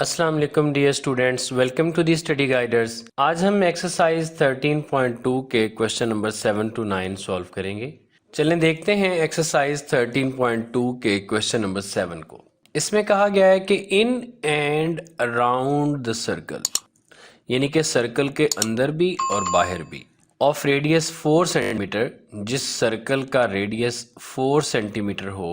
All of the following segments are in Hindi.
अस्सलाम वालेकुम dear students, welcome to the study guiders. आज हम एक्सरसाइज 13.2 के क्वेश्चन नंबर 7 to 9 सॉल्व करेंगे। चलें देखते हैं एक्सरसाइज 13.2 के क्वेश्चन नंबर 7 को। इसमें कहा गया है कि in and around the circle, यानी कि सर्कल के अंदर भी और बाहर भी, ऑफ रेडियस 4 सेंटीमीटर, जिस सर्कल का रेडियस 4 सेंटीमीटर हो,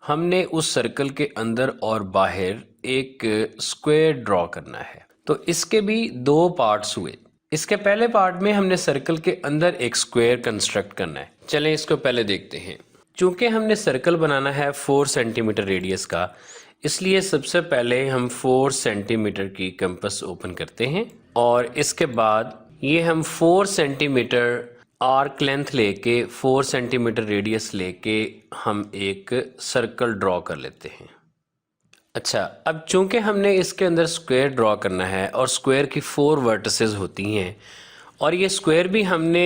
हमने उस सर्कल के अंदर और बाहर एक स्क्वायर ड्रॉ करना है। तो इसके भी दो पार्ट्स हुए। इसके पहले पार्ट में हमने सर्कल के अंदर एक स्क्वायर कंस्ट्रक्ट करना है। चलें इसको पहले देखते हैं। चूंकि हमने सर्कल बनाना है 4 सेंटीमीटर रेडियस का, इसलिए सबसे पहले हम 4 सेंटीमीटर की कंपास ओपन करते हैं और इसके बाद ये हम 4 सेंटीमीटर आर्क लेंथ लेके 4 सेंटीमीटर रेडियस लेके हम एक सर्कल ड्रॉ कर लेते हैं। अच्छा, अब चूंकि हमने इसके अंदर स्क्वायर ड्रॉ करना है और स्क्वायर की 4 वर्टिसेस होती हैं और ये स्क्वायर भी हमने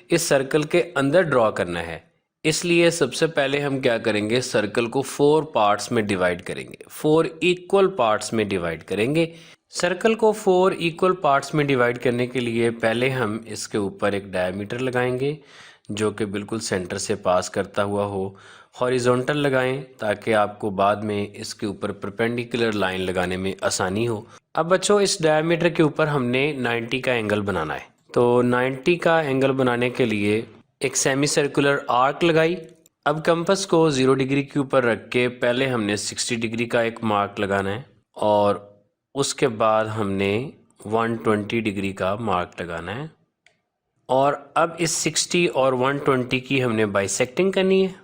इस सर्कल के अंदर ड्रॉ करना है, इसलिए सबसे पहले हम क्या करेंगे, सर्कल को 4 पार्ट्स में डिवाइड करेंगे, 4 इक्वल पार्ट्स में डिवाइड करेंगे। सर्कल को 4 इक्वल पार्ट्स में डिवाइड करने के लिए पहले हम इसके ऊपर एक डायमीटर लगाएंगे जो कि बिल्कुल सेंटर से पास करता हुआ हो। हॉरिजॉन्टल लगाएं ताकि आपको बाद में इसके ऊपर परपेंडिकुलर लाइन लगाने में आसानी हो। अब बच्चों, इस डायमीटर के ऊपर हमने 90 का एंगल बनाना है। तो 90 का एंगल बनाने के लिए एक सेमी सर्कुलर आर्क लगाई। अब कंपास को 0 डिग्री के ऊपर रख के पहले हमने 60 डिग्री का एक मार्क लगाना है और उसके बाद हमने 120 डिग्री का मार्क लगाना है। और अब इस 60 और 120 की हमने बाइसेक्टिंग करनी है,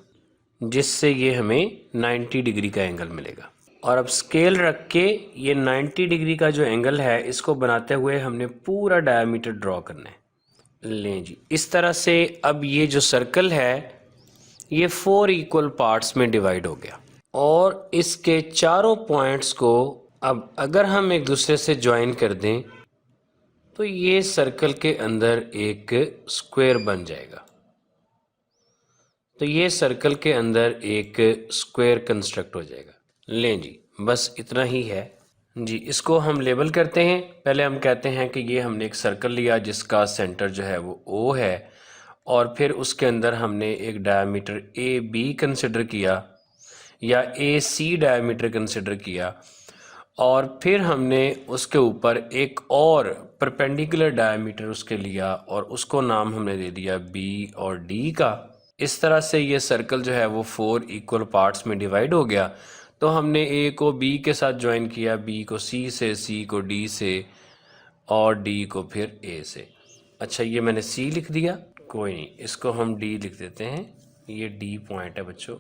जिससे ये हमें 90 डिग्री का एंगल मिलेगा। और अब स्केल रख के ये 90 डिग्री का जो एंगल है, इसको बनाते हुए हमने पूरा डायमीटर ड्रॉ करना है। लें जी, इस तरह से अब ये जो सर्कल है ये 4 इक्वल पार्ट्स में डिवाइड हो गया और इसके चारों पॉइंट्स को अब अगर हम एक दूसरे से ज्वाइन कर दें तो ये सर्कल के अंदर एक स्क्वायर बन जाएगा। तो ये सर्कल के अंदर एक स्क्वायर कंस्ट्रक्ट हो जाएगा। लें जी, बस इतना ही है जी। इसको हम लेबल करते हैं। पहले हम कहते हैं कि ये हमने एक सर्कल लिया जिसका सेंटर जो है वो O है और फिर उसके अंदर हमने एक डायमीटर AB कंसिडर किया या AC डायमीटर कंसिडर किया और फिर हमने उसके ऊपर एक और परपेंडिकुलर डायमीटर उसके लिया और उसको नाम हमने दे दिया B और D का। इस तरह से ये सर्कल जो है वो 4 इक्वल पार्ट्स में डिवाइड हो गया। तो हमने A को B के साथ ज्वाइन किया, B को C से, C को D से और D को फिर A से। अच्छा, ये मैंने C लिख दिया, कोई नहीं, इसको हम D लिख देते हैं। ये D पॉइंट है बच्चों।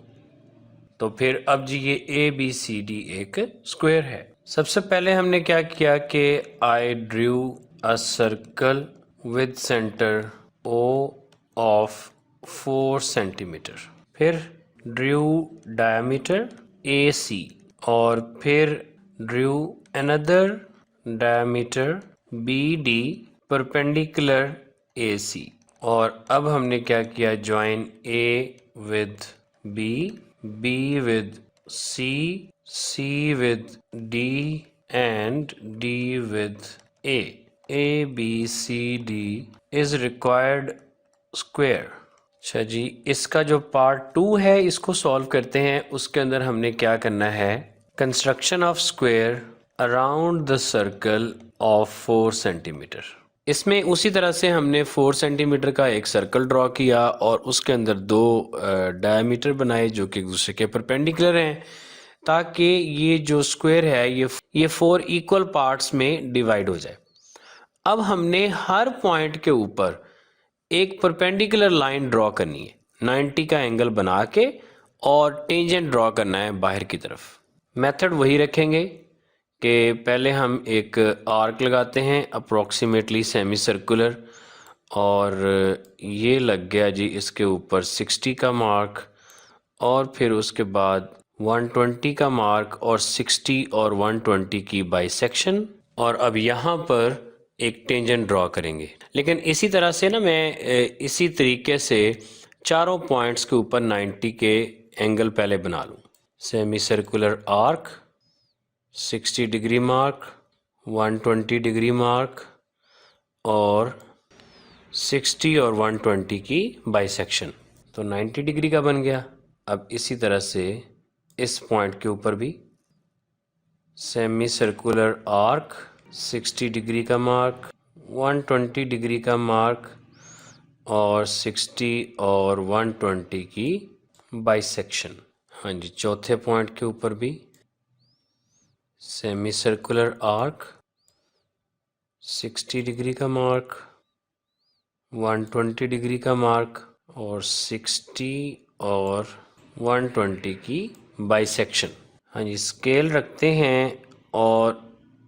तो फिर अब जी ये ABCD एक स्क्वायर है। सबसे पहले हमने क्या किया कि I drew a circle with centre O of 4 centimetre, फिर ड्रू डायमीटर AC और फिर Drew another diameter BD perpendicular AC। और अब हमने क्या किया, join A with B, B with C, C with D and D with A. A, B, C, D is required square। अच्छा जी, इसका जो पार्ट 2 है इसको सॉल्व करते हैं। उसके अंदर हमने क्या करना है, construction of square around the circle of 4 centimetre. इसमें उसी तरह से हमने 4 सेंटीमीटर का एक सर्कल ड्रॉ किया और उसके अंदर 2 डायमीटर बनाए जो कि एक दूसरे के परपेंडिकुलर हैं, ताकि ये जो स्क्वायर है ये 4 इक्वल पार्ट्स में डिवाइड हो जाए। अब हमने हर पॉइंट के ऊपर एक परपेंडिकुलर लाइन ड्रॉ करनी है, 90 का एंगल बना के, और टेंजेंट ड्रॉ करना है बाहर की तरफ। मेथड वही रखेंगे कि पहले हम एक आर्क लगाते हैं अप्रॉक्सीमेटली सेमी सर्कुलर, और ये लग गया जी इसके ऊपर 60 का मार्क, और फिर उसके बाद 120 का मार्क और 60 और 120 की बाइसेक्शन। और अब यहाँ पर एक टेंजेंट ड्रॉ करेंगे। लेकिन इसी तरह से ना मैं इसी तरीके से चारों पॉइंट्स के ऊपर 90 के एंगल पहले बना लूँ। Semi circular arc 60 degree mark, 120 degree mark और 60 और 120 की बाइसेक्शन। तो 90 डिग्री का बन गया। अब इसी तरह से इस पॉइंट के ऊपर भी सेमी सर्कुलर आर्क, 60 डिग्री का मार्क, 120 डिग्री का मार्क और 60 और 120 की बाइसेक्शन। हाँ जी, चौथे पॉइंट के ऊपर भी सेमी सर्कुलर आर्क, 60 डिग्री का मार्क, 120 डिग्री का मार्क और 60 और 120 की बाइसेक्शन। हाँ जी, स्केल रखते हैं और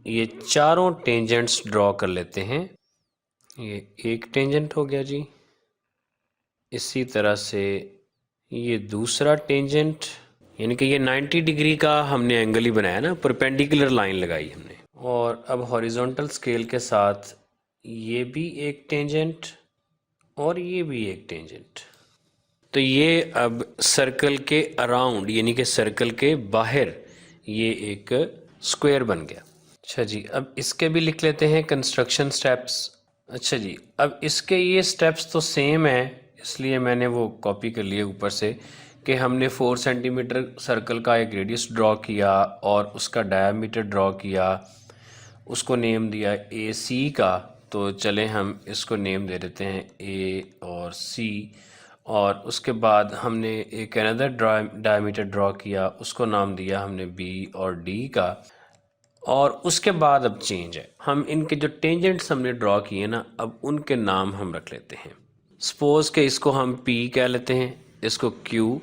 ये चारों टेंजेंट्स ड्रॉ कर लेते हैं। ये एक टेंजेंट हो गया जी, इसी तरह से ये दूसरा टेंजेंट, यानी कि ये 90 डिग्री का हमने एंगल ही बनाया ना, परपेंडिकुलर लाइन लगाई हमने। और अब हॉरिजॉन्टल स्केल के साथ ये भी एक टेंजेंट और ये भी एक टेंजेंट। तो ये अब सर्कल के अराउंड, यानी कि सर्कल के बाहर ये एक स्क्वायर बन गया। अच्छा जी, अब इसके भी लिख लेते हैं कंस्ट्रक्शन स्टेप्स। अच्छा जी, अब इसके ये स्टेप्स तो सेम है, इसलिए मैंने वो कॉपी कर लिए ऊपर से कि हमने 4 सेंटीमीटर सर्कल का एक रेडियस ड्रॉ किया और उसका डायमीटर ड्रॉ किया, उसको नेम दिया ए सी का। तो चलें हम इसको नेम दे देते हैं ए और सी। और उसके बाद हमने एक अनदर डायमीटर ड्रॉ किया, उसको नाम दिया हमने बी और डी का। और उसके बाद अब चेंज है, हम इनके जो टेंजेंट्स हमने ड्रॉ किए ना, अब उनके नाम हम रख लेते हैं। सपोज के इसको हम पी कह लेते हैं, इसको क्यू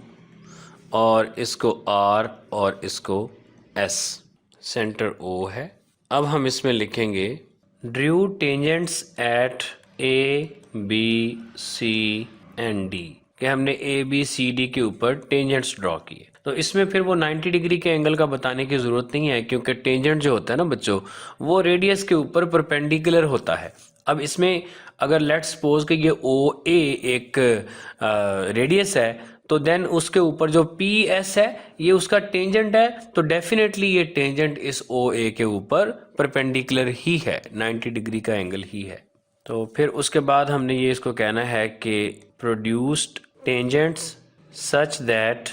और इसको आर और इसको एस। सेंटर ओ है। अब हम इसमें लिखेंगे drew tangents at A B C and D, कि हमने ए बी सी डी के ऊपर टेंजेंट्स ड्रॉ किए। तो इसमें फिर वो 90 डिग्री के एंगल का बताने की ज़रूरत नहीं है, क्योंकि टेंजेंट जो होता है ना बच्चों, वो रेडियस के ऊपर परपेंडिकुलर होता है। अब इसमें अगर लेट्स सपोज कि ये ओ ए एक रेडियस है, तो देन उसके ऊपर जो पी एस है ये उसका टेंजेंट है, तो डेफिनेटली ये टेंजेंट इस ओ ए के ऊपर परपेंडिकुलर ही है, 90 डिग्री का एंगल ही है। तो फिर उसके बाद हमने ये इसको कहना है कि produced tangents such that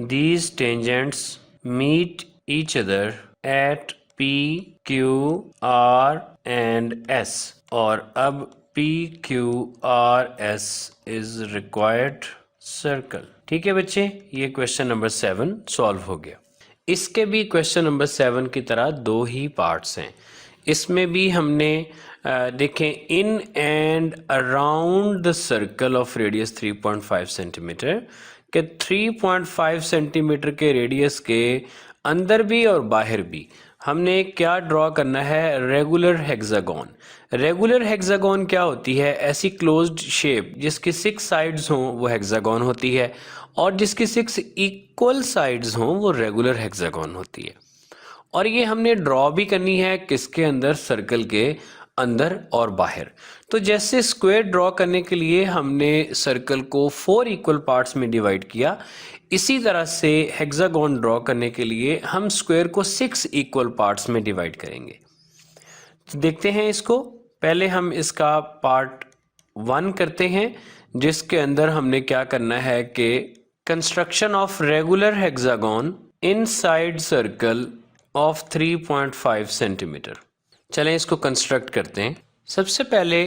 these tangents meet each other at P, Q, R and S। और अब P, Q, R, S is required circle। ठीक है बच्चे, ये क्वेश्चन नंबर 7 सॉल्व हो गया। इसके भी क्वेश्चन नंबर 7 की तरह दो ही पार्ट्स हैं। इसमें भी हमने देखें in and around the circle of radius 3.5 centimetre, के 3.5 सेंटीमीटर के रेडियस के अंदर भी और बाहर भी हमने क्या ड्रॉ करना है, रेगुलर हेक्सागोन। रेगुलर हेक्सागोन क्या होती है, ऐसी क्लोज्ड शेप जिसकी 6 साइड्स हों वो हेक्सागोन होती है, और जिसकी 6 इक्वल साइड्स हों वो रेगुलर हेक्सागोन होती है। और ये हमने ड्रॉ भी करनी है किसके अंदर, सर्कल के अंदर और बाहर। तो जैसे स्क्वायर ड्रॉ करने के लिए हमने सर्कल को 4 इक्वल पार्ट्स में डिवाइड किया, इसी तरह से हेक्सागोन ड्रॉ करने के लिए हम स्क्वायर को 6 इक्वल पार्ट्स में डिवाइड करेंगे। तो देखते हैं इसको। पहले हम इसका पार्ट 1 करते हैं, जिसके अंदर हमने क्या करना है कि construction of regular hexagon inside circle of 3.5 centimetre. चलें इसको कंस्ट्रक्ट करते हैं। सबसे पहले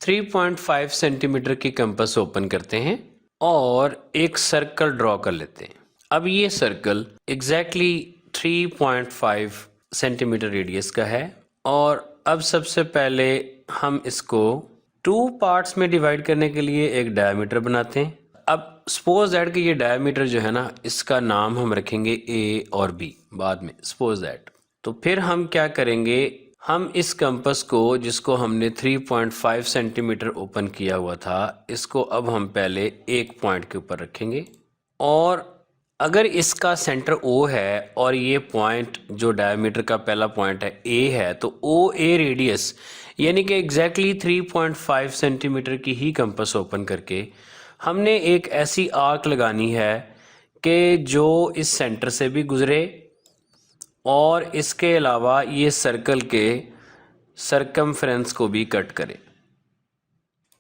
3.5 सेंटीमीटर की कंपास ओपन करते हैं और एक सर्कल ड्रॉ कर लेते हैं। अब ये सर्कल एग्जैक्टली 3.5 सेंटीमीटर रेडियस का है, और अब सबसे पहले हम इसको 2 पार्ट्स में डिवाइड करने के लिए एक डायमीटर बनाते हैं। अब सपोज दैट कि ये डायमीटर जो है ना, इसका नाम हम रखेंगे ए और बी बाद में, सपोज दैट। तो फिर हम क्या करेंगे, हम इस कंपास को जिसको हमने 3.5 सेंटीमीटर ओपन किया हुआ था, इसको अब हम पहले एक पॉइंट के ऊपर रखेंगे। और अगर इसका सेंटर ओ है और ये पॉइंट जो डायमीटर का पहला पॉइंट है ए है, तो ओ ए रेडियस यानी कि एग्जैक्टली 3.5 सेंटीमीटर की ही कंपास ओपन करके हमने एक ऐसी आर्क लगानी है कि जो इस सेंटर से भी गुजरे और इसके अलावा ये सर्कल के सरकमफ्रेंस को भी कट करे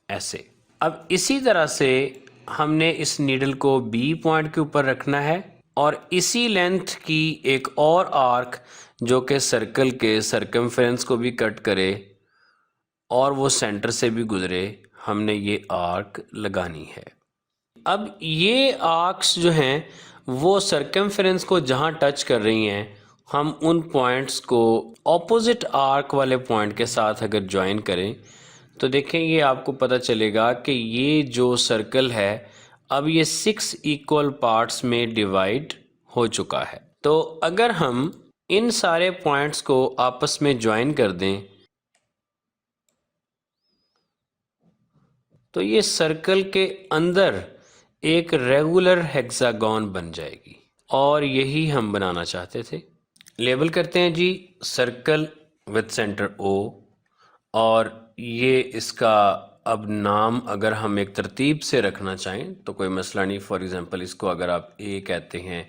ऐसे। अब इसी तरह से हमने इस नीडल को बी पॉइंट के ऊपर रखना है और इसी लेंथ की एक और आर्क जो कि सर्कल के सरकमफ्रेंस को भी कट करे और वो सेंटर से भी गुजरे, हमने ये आर्क लगानी है। अब ये आर्क्स जो हैं वो सरकमफ्रेंस को जहाँ टच कर रही हैं, हम उन पॉइंट्स को ऑपोजिट आर्क वाले पॉइंट के साथ अगर ज्वाइन करें तो देखें ये आपको पता चलेगा कि ये जो सर्कल है अब ये 6 इक्वल पार्ट्स में डिवाइड हो चुका है। तो अगर हम इन सारे पॉइंट्स को आपस में ज्वाइन कर दें तो ये सर्कल के अंदर एक रेगुलर हेक्सागन बन जाएगी और यही हम बनाना चाहते थे। लेबल करते हैं जी सर्कल विद सेंटर ओ और ये इसका अब नाम अगर हम एक तरतीब से रखना चाहें तो कोई मसला नहीं। फॉर एग्जांपल इसको अगर आप ए कहते हैं,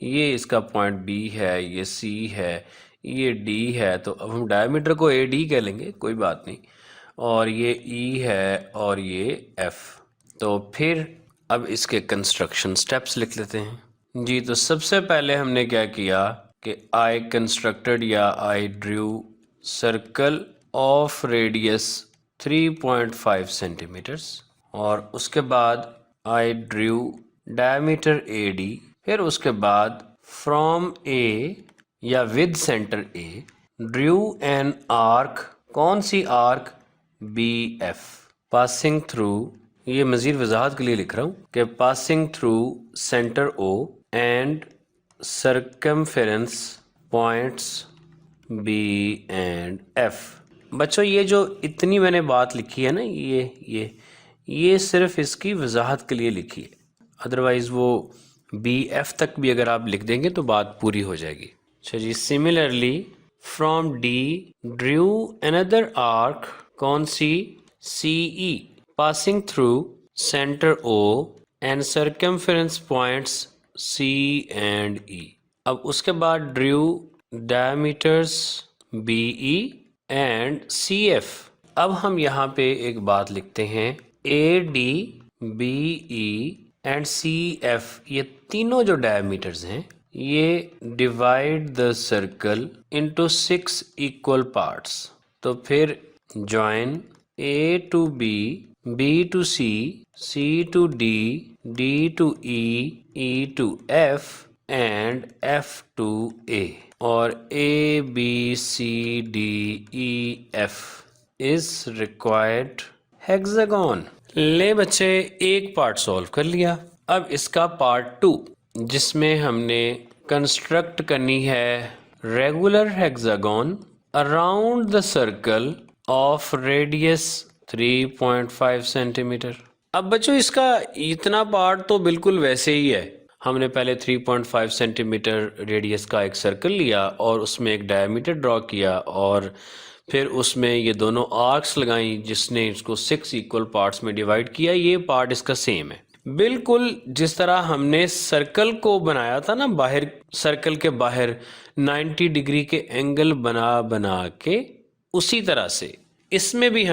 ये इसका पॉइंट बी है, ये सी है, ये डी है, तो अब हम डायमीटर को ए डी कह लेंगे, कोई बात नहीं। और ये ई है और ये एफ। तो फिर अब इसके कंस्ट्रक्शन स्टेप्स लिख लेते हैं जी। तो सबसे पहले हमने क्या किया कि आई कंस्ट्रक्टेड या I drew circle of radius 3.5 centimeters और उसके बाद I drew diameter A D. फिर उसके बाद फ्रॉम ए या with centre A drew an arc, कौन सी arc, B F, passing through, ये मजीद वजाहत के लिए लिख रहा हूँ कि passing through centre O and circumference points B and F. बच्चों ये जो इतनी मैंने बात लिखी है ना, ये सिर्फ इसकी वजाहत के लिए लिखी है, अदरवाइज वो बी एफ तक भी अगर आप लिख देंगे तो बात पूरी हो जाएगी। अच्छा जी, similarly from D drew another arc, कौन सी, C E, passing through centre O and circumference points C and E. अब उसके बाद drew diameters B E and C F. अब हम यहाँ पे एक बात लिखते हैं, A D B E and C F, ये तीनों जो डायमीटर्स हैं ये divide the circle into 6 equal parts. तो फिर join A to B, B to C, C to D, D to E, E to F and F to A. और A B C D E F is required hexagon. ले बच्चे, एक पार्ट सॉल्व कर लिया। अब इसका पार्ट 2 जिसमें हमने कंस्ट्रक्ट करनी है regular hexagon around the circle of radius 3.5 centimetre. अब बच्चों इसका इतना पार्ट तो बिल्कुल वैसे ही है। हमने पहले 3.5 सेंटीमीटर रेडियस का एक सर्कल लिया और उसमें एक डायमीटर ड्रॉ किया और फिर उसमें ये दोनों आर्क्स लगाई जिसने इसको 6 इक्वल पार्ट्स में डिवाइड किया। ये पार्ट इसका सेम है बिल्कुल जिस तरह हमने सर्कल को बनाया था ना, बाहर सर्कल के बाहर 90 डिग्री के एंगल बना के, उसी तरह से इसमें भी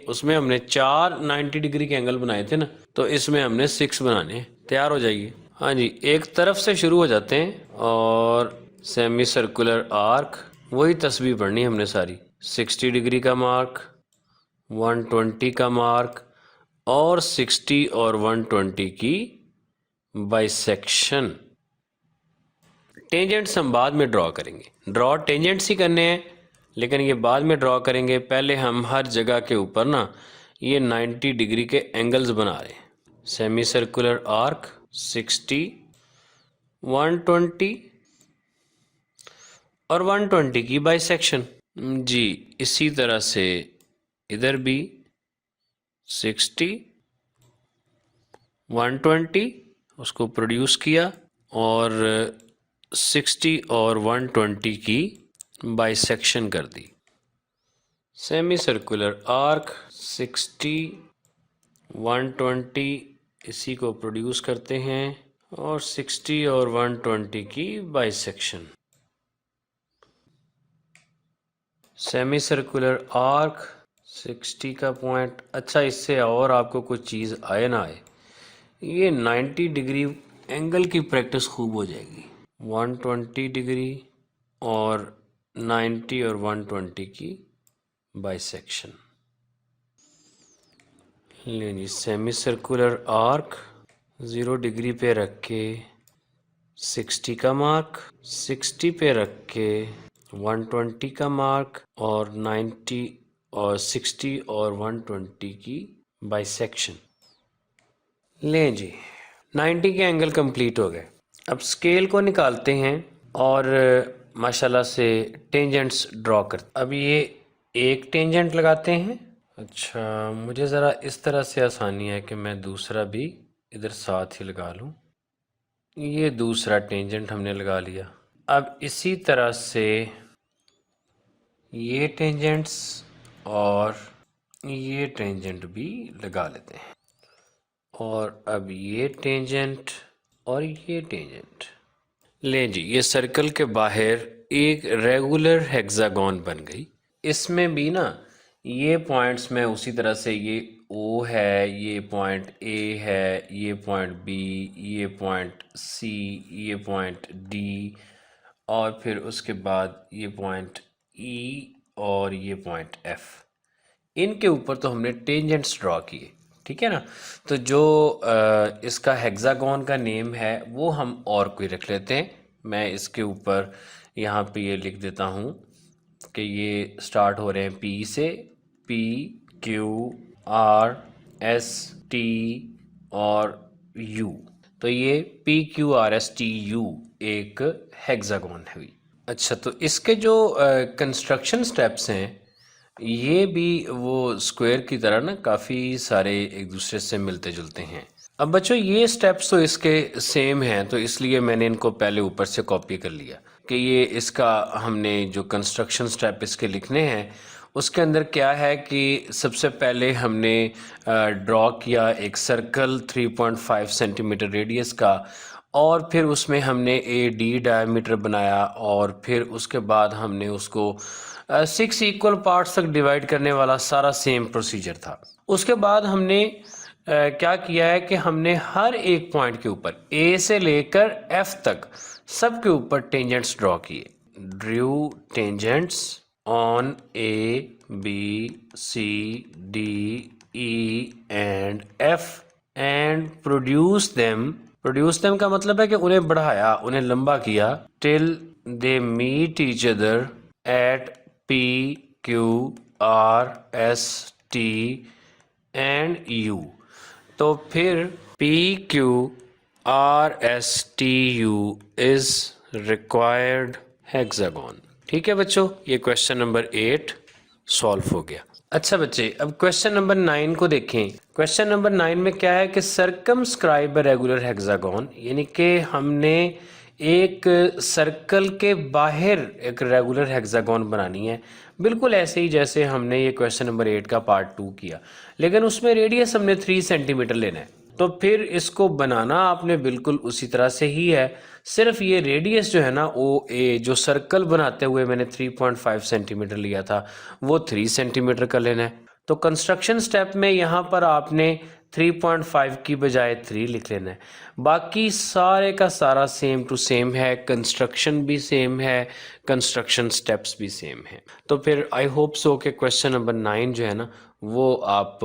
उसमें हमने 4 90 डिग्री के एंगल बनाए थे ना, तो इसमें हमने 6 बनाने। तैयार हो जाइए। हाँ जी, एक तरफ से शुरू हो जाते हैं और सेमी सर्कुलर आर्क, वही तस्वीर पढ़नी हमने सारी। 60 डिग्री का मार्क, 120 का मार्क और 60 और 120 की बाइसेक्शन। टेंजेंट्स हम बाद में ड्रॉ करेंगे, ड्रॉ टेंजेंट्स ही करने हैं लेकिन ये बाद में ड्रॉ करेंगे। पहले हम हर जगह के ऊपर ना ये 90 डिग्री के एंगल्स बना रहे हैं। सेमी सर्कुलर आर्क 60, 120 और 120 की बाइसेक्शन जी। इसी तरह से इधर भी 60, 120 उसको प्रोड्यूस किया और 60 और 120 की बाइसेक्शन कर दी। सेमी सर्कुलर आर्क 60, 120 इसी को प्रोड्यूस करते हैं और 60 और 120 की बाइसेक्शन। सेमी सर्कुलर आर्क 60 का पॉइंट। अच्छा, इससे और आपको कुछ चीज़ आए ना आए, ये 90 डिग्री एंगल की प्रैक्टिस खूब हो जाएगी। 120 डिग्री और 90 और 120 की बाइसेक्शन। लेनी सेमी सर्कुलर आर्क 0 डिग्री पे रख के 60 का मार्क, 60 पे रख के 120 का मार्क और 90 और 60 और 120 की बाइसेक्शन। लें जी, 90 के एंगल कंप्लीट हो गए। अब स्केल को निकालते हैं और माशाल्लाह से टेंजेंट्स ड्रॉ करते। अब ये एक टेंजेंट लगाते हैं। अच्छा, मुझे ज़रा इस तरह से आसानी है कि मैं दूसरा भी इधर साथ ही लगा लूँ। ये दूसरा टेंजेंट हमने लगा लिया। अब इसी तरह से ये टेंजेंट्स और ये टेंजेंट भी लगा लेते हैं। और अब ये टेंजेंट और ये टेंजेंट। ले जी, ये सर्कल के बाहर एक रेगुलर हेक्सागोन बन गई। इसमें भी ना ये पॉइंट्स में उसी तरह से, ये ओ है, ये पॉइंट ए है, ये पॉइंट बी, ये पॉइंट सी, ये पॉइंट डी, और फिर उसके बाद ये पॉइंट ई और ये पॉइंट एफ। इनके ऊपर तो हमने टेंजेंट्स ड्रॉ किए, ठीक है ना। तो जो इसका हेक्सागोन का नेम है वो हम और कोई रख लेते हैं। मैं इसके ऊपर यहाँ पे ये लिख देता हूँ कि ये स्टार्ट हो रहे हैं पी से, P Q R S T और यू। तो ये P Q R S T you एक हेक्सागोन हुई। अच्छा, तो इसके जो कंस्ट्रक्शन स्टेप्स हैं ये भी वो स्क्वायर की तरह ना काफ़ी सारे एक दूसरे से मिलते जुलते हैं। अब बच्चों, ये स्टेप्स तो इसके सेम हैं, तो इसलिए मैंने इनको पहले ऊपर से कॉपी कर लिया कि ये इसका हमने जो कंस्ट्रक्शन स्टेप इसके लिखने हैं उसके अंदर क्या है कि सबसे पहले हमने ड्रॉ किया एक सर्कल 3.5 सेंटीमीटर रेडियस का, और फिर उसमें हमने ए डी डायमीटर बनाया, और फिर उसके बाद हमने उसको 6 इक्वल पार्ट्स तक डिवाइड करने वाला सारा सेम प्रोसीजर था। उसके बाद हमने क्या किया है कि हमने हर एक पॉइंट के ऊपर ए से लेकर एफ तक सब के ऊपर टेंजेंट्स ड्रॉ किए। Drew tangents on A B C D E and F and produce them का मतलब है कि उन्हें बढ़ाया, उन्हें लंबा किया, till they meet each other at P Q R S T and U. तो फिर P Q R S T U is required hexagon. ठीक है बच्चों, ये क्वेश्चन नंबर 8 सॉल्व हो गया। अच्छा बच्चे, अब क्वेश्चन नंबर 9 को देखें। क्वेश्चन नंबर 9 में क्या है कि सर्कमस्क्राइब रेगुलर हेक्सागोन, यानी कि हमने एक सर्कल के बाहर एक रेगुलर हेक्सागोन बनानी है, बिल्कुल ऐसे ही जैसे हमने ये क्वेश्चन नंबर 8 का पार्ट 2 किया, लेकिन उसमें रेडियस हमने 3 सेंटीमीटर लेना है। तो फिर इसको बनाना आपने बिल्कुल उसी तरह से ही है, सिर्फ ये रेडियस जो है ना ओ ए, जो सर्कल बनाते हुए मैंने 3.5 सेंटीमीटर लिया था वो 3 सेंटीमीटर का लेना है। तो कंस्ट्रक्शन स्टेप में यहाँ पर आपने 3.5 की बजाय 3 लिख लेना है। बाकी सारे का सारा सेम टू सेम है, कंस्ट्रक्शन भी सेम है, कंस्ट्रक्शन स्टेप्स भी सेम है। तो फिर आई होप सो कि क्वेश्चन नंबर 9 जो है ना वो आप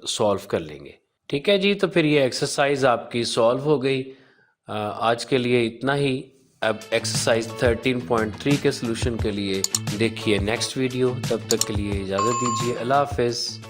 सॉल्व कर लेंगे। ठीक है जी, तो फिर ये एक्सरसाइज आपकी सॉल्व हो गई। आज के लिए इतना ही। अब एक्सरसाइज 13.3 के सलूशन के लिए देखिए नेक्स्ट वीडियो। तब तक के लिए इजाज़त दीजिए। अल्लाह हाफ़िज़।